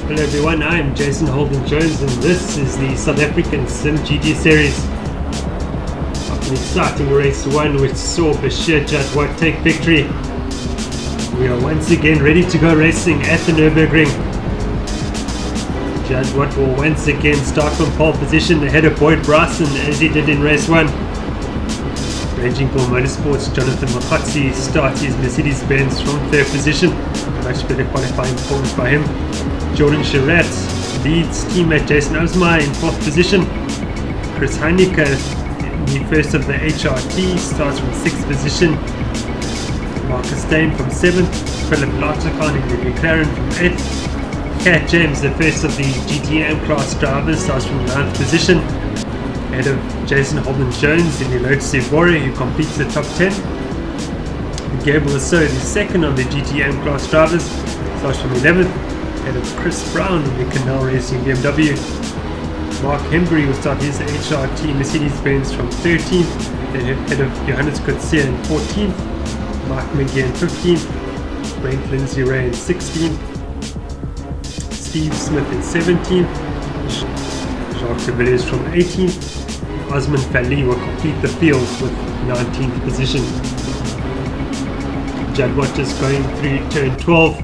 Hello everyone, I'm Jason Holden Jones and this is the South African simGT series. After an exciting race 1 which saw Bashir Jadwat take victory, we are once again ready to go racing at the Nürburgring. Jadwat will once again start from pole position ahead of Boyd Bryson as he did in race 1. Raging Bull Motorsports' Jonathan Mokotsi starts his Mercedes-Benz from 3rd position, much better qualifying performance by him. Jordan Charette leads teammate Jason Osmeyer in 4th position. Chris Heineke, the first of the HRT, starts from 6th position. Marcus Steyn from 7th. Philip Larticon in the McLaren from 8th. Cat James, the first of the GT class drivers, starts from 9th position. Ahead of Jason Holden Jones in the Lotus Evora, who completes the top 10. Gabriel So, the second of the GT class drivers, starts from 11th. Ahead of Chris Brown in the Canal Racing BMW. Mark Hembry will start his HRT Mercedes-Benz from 13th. Ahead of Johannes Coetzee in 14th. Mark McGee in 15th. Brent Lindsay Ray in 16th. Steve Smith in 17th. Jacques de Villiers from 18th. Osman Fali will complete the field with 19th position. Jadwat is going through turn 12.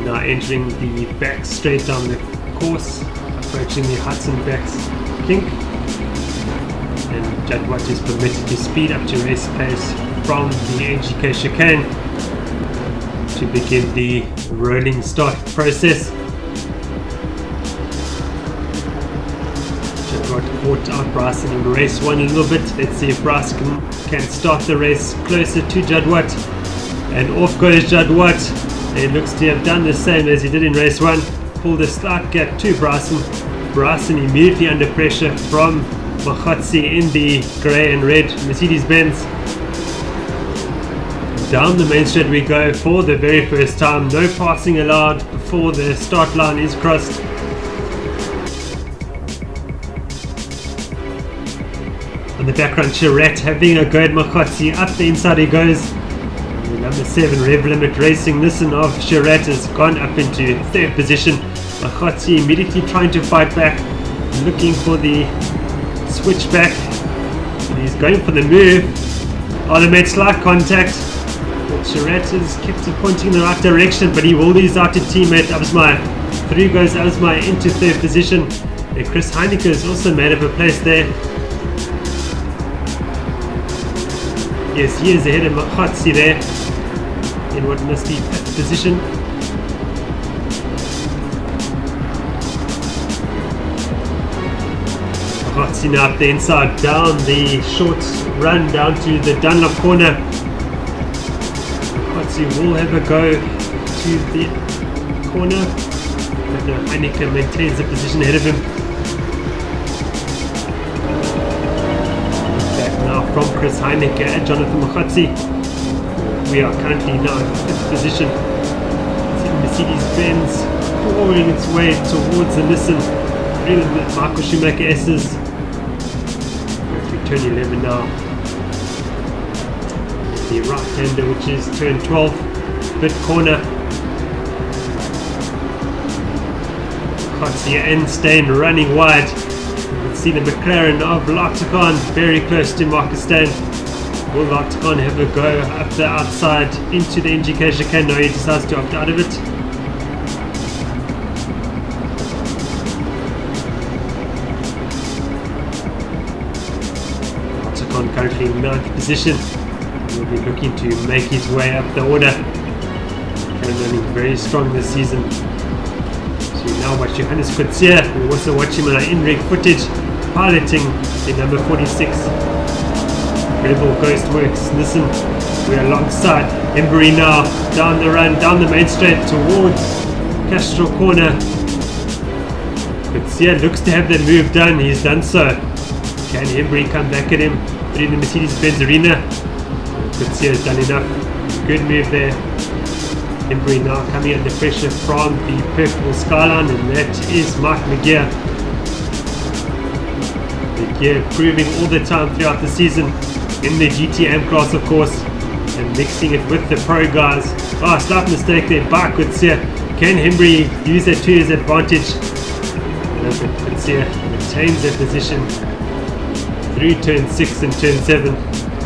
Now entering the back straight down the course, approaching the Hudson Backs kink. And Jadwat is permitted to speed up to race pace from the NGK chicane to begin the rolling start process. Jadwat caught out Bryson in race 1 a little bit. Let's see if Bryson can start the race closer to Jadwat. And off goes Jadwat. He looks to have done the same as he did in race 1. Pulled a slight gap to Bryson. Bryson immediately under pressure from Mokotsi in the grey and red Mercedes-Benz. Down the main straight we go for the very first time. No passing allowed before the start line is crossed. On the background, Charette having a go at Mokotsi. Up the inside he goes. Number 7 Rev Limit Racing Nissan of Charette has gone up into 3rd position. Mokotsi immediately trying to fight back, looking for the switchback. He's going for the move. Oh, they made slight contact. Charette has kept it pointing in the right direction, but he will lose out to teammate Osmeyer. Through goes Osmeyer into 3rd position. And Chris Heineke has also made up a place there. Yes, he is ahead of Mokotsi there in what must be 5th position. Mokotsi now up the inside, down the short run down to the Dunlop corner. Mokotsi will have a go to the corner, but no, Heineke maintains the position ahead of him. From Chris Heineke and Jonathan Mokotsi. We are currently now in 5th position. Mercedes-Benz pouring its way towards the Nissan. Really with Michael Schumacher S's. Through turn 11 now. The right-hander, which is turn 12, bit corner. Mokotsi and Steyn running wide. See the McLaren of Larticon very close to Marcus Steyn. Will Larticon have a go up the outside into the NGK chicane? No, he decides to opt out of it. Larticon currently in 9th position. Will be looking to make his way up the order. And running very strong this season. So we now watch Johannes Coetzee. We also watch him on our in-rig footage, piloting the number 46 Rebel Ghostworks Nissan. We're alongside Hembry now, down the run, down the main straight towards Castro corner. Coetzee looks to have the move done. He's done so. Can Hembry come back at him through the Mercedes-Benz arena? Coetzee has done enough. Good move there. Hembry now coming under pressure from the purple skyline, and that is Mark McGee. McGee proving all the time throughout the season in the GT class, of course, and mixing it with the pro guys. Oh, slight mistake there by Coetzee. Can Hembry use that to his advantage? Coetzee retains their position through turn 6 and turn 7.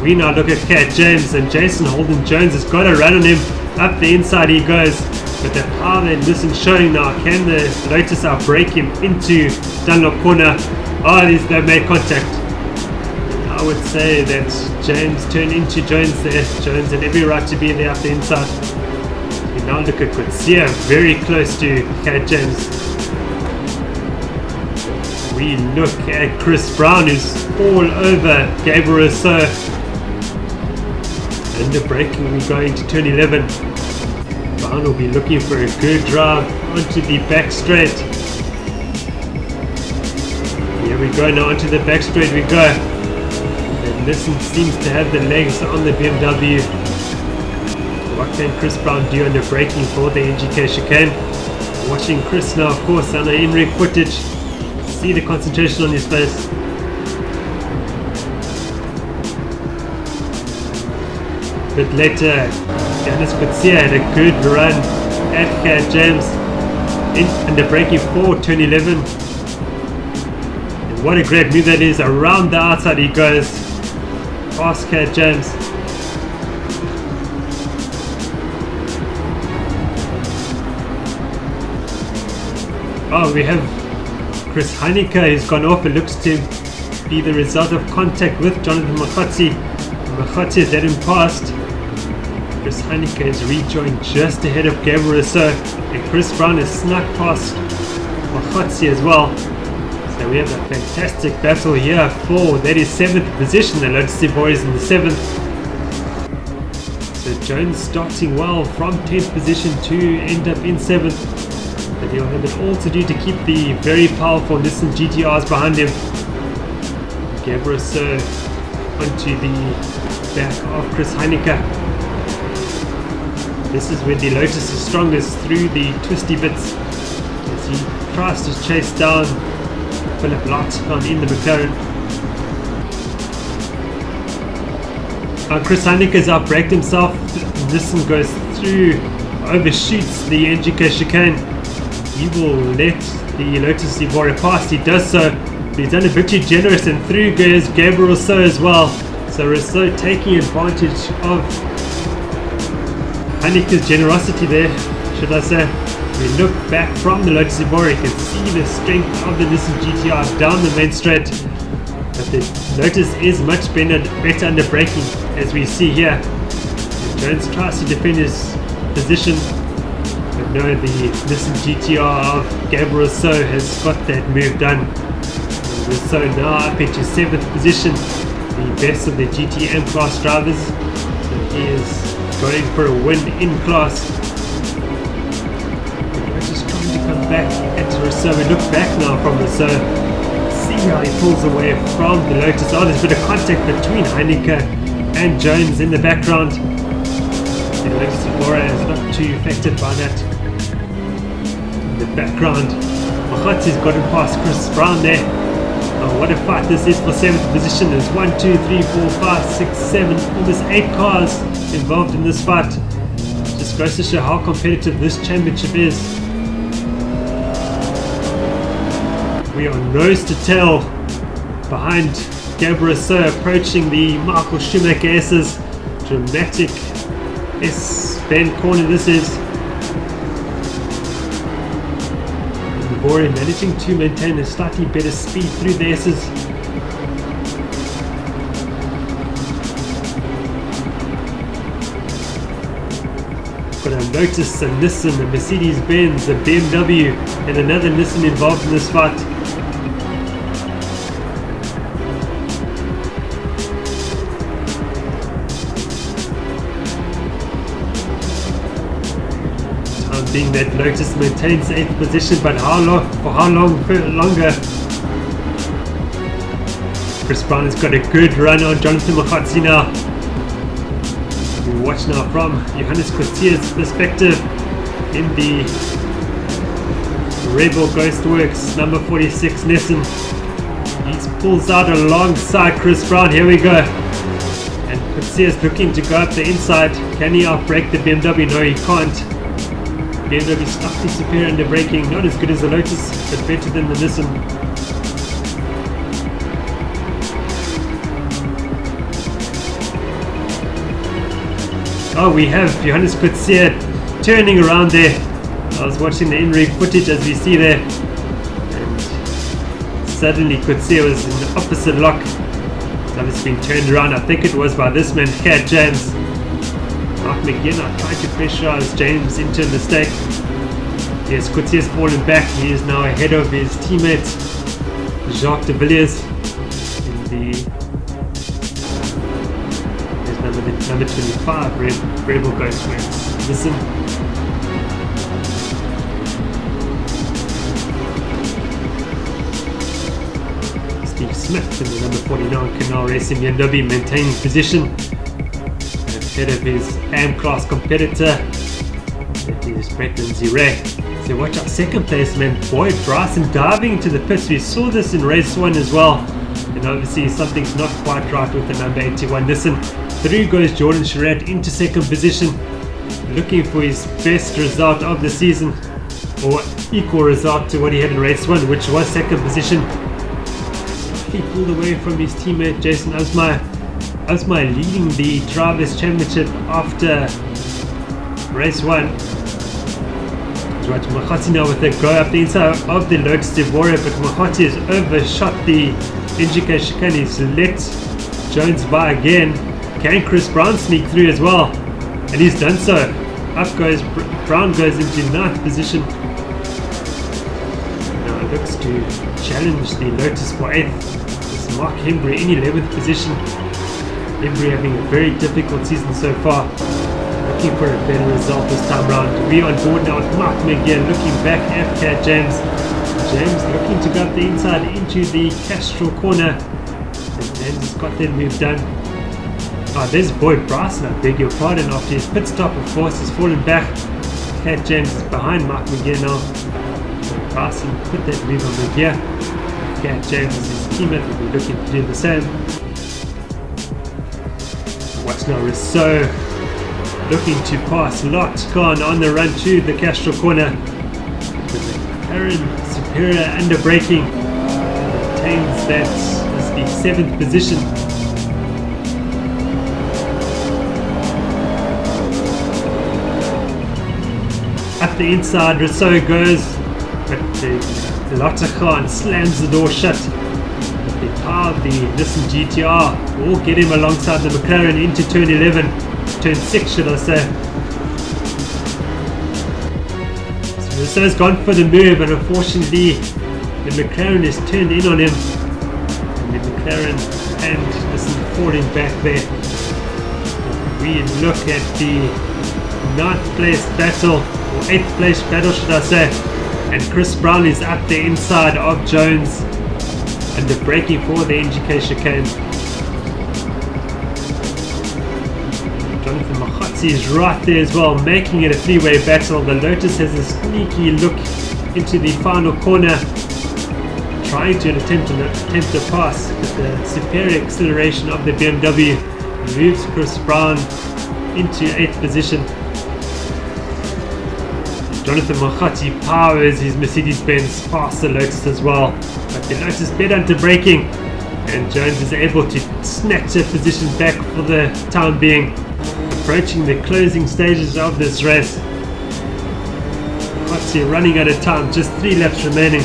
We now look at Cat James, and Jason Holden Jones has got a run on him. Up the inside he goes, but the power that Nissan showing now, can the Lotus outbrake him into Dunlop corner? They've made contact. I would say that James turned into Jones there. Jones had every right to be there up the inside. We now look at Coetzee, very close to Cat James. We look at Chris Brown, who's all over Gabriel Rousseau. And the braking, we go into turn 11. Brown will be looking for a good drive onto the back straight. Here we go, now onto the back straight we go. And Nissan seems to have the legs on the BMW. What can Chris Brown do on the braking for the NGK chicane? Watching Chris now, of course, on the in-rig footage. See the concentration on his face. A bit later, Dennis Coetzee had a good run at Cat James in the braking for turn 11. And what a great move that is. Around the outside he goes, past Cat James. We have Chris Heineke, who's gone off. It looks to be the result of contact with Jonathan Mokotsi. Mokotsi has let him past. Chris Heineke is rejoined just ahead of Gabriel Rousseau, and Chris Brown has snuck past Mokotsi as well. So we have a fantastic battle here for that is 7th position. The Lotus boys in the 7th. So Jones starting well from 10th position to end up in 7th. But he'll have it all to do to keep the very powerful Nissan GTRs behind him. Gabriel Rousseau onto the back of Chris Heineke. This is where the Lotus is strongest, through the twisty bits, as he tries to chase down Philip Larticon in the McLaren. Chris Heineke has outbraked himself. Nissan goes through, overshoots the NGK chicane. He will let the Lotus Evora pass. He does so, but he's done a bit too generous, and through goes Gabriel Rousseau as well. So Rousseau taking advantage of Heineke's generosity there, should I say. We look back from the Lotus Evora, you can see the strength of the Nissan GTR down the main straight. But the Lotus is much better under braking, as we see here. And Jones tries to defend his position. But no, the Nissan GTR of Gabriel Rousseau has got that move done. Rousseau now up into 7th position, the best of the GT M class drivers. So he is going for a win in class. We're just trying to come back at Rousseau. We look back now from Rousseau. See how he pulls away from the Lotus. There's a bit of contact between Heineke and Jones in the background. The Lotus Evora is not too affected by that. In the background, Mokotzi's got him past Chris Brown there. Oh, what a fight this is for 7th position. There's 1, 2, 3, 4, 5, 6, 7, almost 8 cars involved in this fight. Just goes to show how competitive this championship is. We are nose to tail behind Gabriel Rousseau, approaching the Michael Schumacher S's. Dramatic S-bend corner this is. Bori managing to maintain a slightly better speed through the S's. Got a Lotus, a Nissan, a Mercedes-Benz, a BMW, and another Nissan involved in this fight. Being that Lotus maintains 8th position, but for how long longer? Chris Brown has got a good run on Jonathan Mokotsi now. We watch now from Johannes Coetzee's perspective in the Rebel Ghostworks number 46 Nissan. He pulls out alongside Chris Brown. Here we go. And Coetzee is looking to go up the inside. Can he outbrake the BMW? No, he can't. BMW slightly superior under braking, not as good as the Lotus, but better than the Nissan. Oh, we have Johannes Coetzee turning around there. I was watching the in-ring footage as we see there, and suddenly Coetzee was in the opposite lock. Now it's been turned around, I think it was by this man, Cat James. Mark McGinnis tried to pressurize James into a mistake. Yes, Coetzee has fallen back. He is now ahead of his teammate Jacques de Villiers in the number 25 Rebel goes for it. Listen. Steve Smith in the number 49 Canal Racing BMW maintaining position ahead of his AM-class competitor, that is Bretton Zire. So watch out, second place man Boyd Bryson diving into the pits. We saw this in race 1 as well, and obviously something's not quite right with the number 81 Nissan. Through goes Jordan Charette into second position, looking for his best result of the season, or equal result to what he had in race 1, which was second position. He pulled away from his teammate Jason Asmai leading the Drivers' Championship after race 1. Right, Mahati now with a go up the inside of the Lotus Devore, but Mahati has overshot the NGK chicane. He's let Jones by again. Can Chris Brown sneak through as well? And he's done so. Up goes Brown, goes into 9th position. Now it looks to challenge the Lotus for 8th. It's Mark Hembry in 11th position. Hembry having a very difficult season so far. Looking for a better result this time round. We on board now with Mark McGinn looking back at Cat James. James looking to go up the inside into the Castrol corner. And James has got that move done. Oh, there's Boyd Bryson, I beg your pardon, after his pit stop, of course, has fallen back. Cat James is behind Mark McGinn now. Bryson put that move on McGinn. Cat James is his teammate, will be looking to do the same. Watch now, Rousseau looking to pass Lot Khan on the run to the Castrol corner. The McLaren superior under braking maintains that as the 7th position. Up the inside, Rousseau goes, but Lotte Khan slams the door shut. The power of the Nissan GTR will get him alongside the McLaren into turn 11, turn 6 should I say. So Rousseau's gone for the move, and unfortunately the McLaren has turned in on him, and the McLaren and Nissan falling back there. We look at the 9th place battle, or 8th place battle should I say, and Chris Brown is up the inside of Jones under braking for the NGK chicane. Jonathan Mahotsi is right there as well, making it a 3-way battle. The Lotus has a sneaky look into the final corner, trying to attempt a pass, but the superior acceleration of the BMW moves Chris Brown into 8th position. Jonathan Mahati powers his Mercedes-Benz past the Lotus as well, but the Lotus better under braking, and Jones is able to snatch a position back for the time being. Approaching the closing stages of this race, Mahati running out of time, just 3 laps remaining.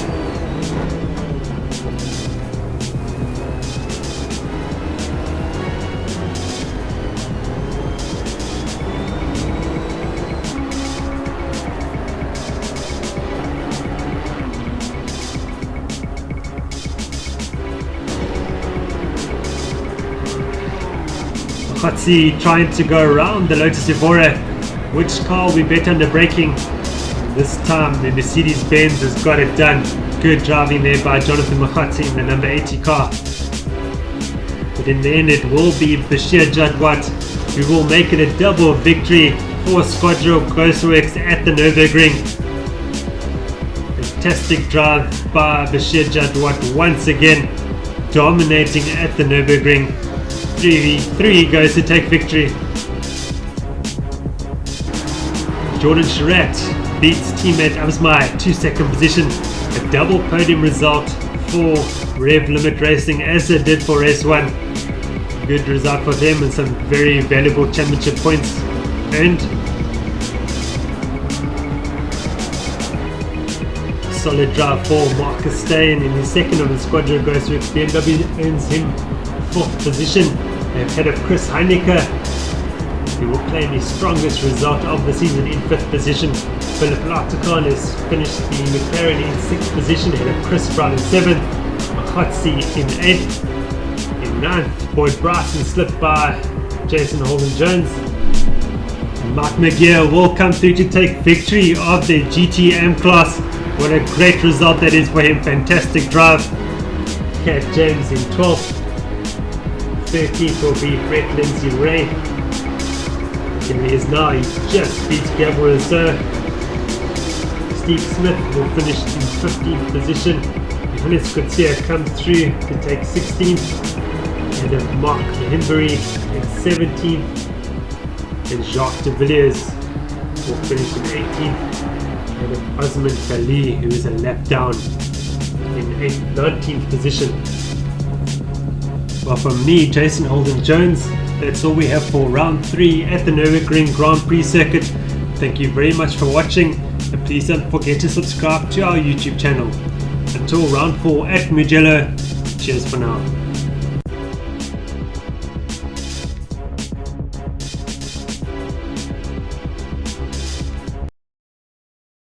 Mahati trying to go around the Lotus Evora. Which car will be better under braking? This time the Mercedes-Benz has got it done. Good driving there by Jonathan Mahati in the number 80 car. But in the end it will be Bashir Jadwat who will make it a double victory for Squadro Ghostworks at the Nürburgring. Fantastic drive by Bashir Jadwat once again, dominating at the Nürburgring. 3v3 goes to take victory. Jordan Charette beats teammate Absmai 2-second position. A double podium result for Rev Limit Racing, as it did for race 1. Good result for them and some very valuable championship points earned. Solid drive for Marcus Steyn in his second of the Squadron Gross Works BMW, earns him 4th position ahead of Chris Heinecker, who will claim his strongest result of the season in 5th position. Philip Lartican has finished the McLaren in 6th position ahead of Chris Brown in 7th, Makotsi in 8th. In 9th, Boyd Bryson slipped by Jason Holden-Jones. Mark McGear will come through to take victory of the GT AM class. What a great result that is for him, fantastic drive. Cat James in 12th. 13th will be Brett Lindsay Ray. Here he is now, he just beats Gabriel Rousseau. Steve Smith will finish in 15th position. Johannes Coetzee comes through to take 16th. And then Mark Hembury in 17th. And Jacques de Villiers will finish in 18th. And then Osman Kali, who is a lap down in 19th position. Well, from me, Jason Holden-Jones, that's all we have for round 3 at the Nürburgring Grand Prix circuit. Thank you very much for watching, and please don't forget to subscribe to our YouTube channel. Until round 4 at Mugello, cheers for now.